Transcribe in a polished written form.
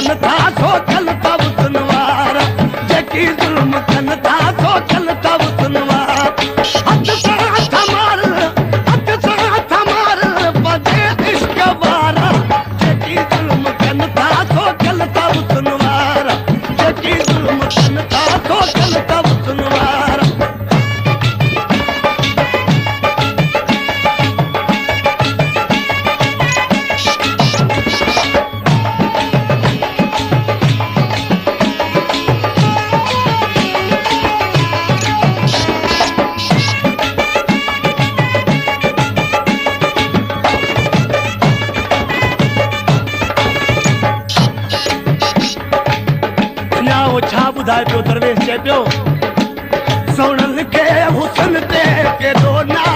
कन था सो चलता सुनवार जेकी जुल्म कन था सो चलता सुनवार हथ साथ हमार बजे इश्क वारा जेकी जुल्म कन था सो चलता सुनवार जेकी जुल्म कन था सो चलता सुनवार छा ॿुधाए पियो दरवेश चए पियो सोनल के हुस्न ते केॾो ना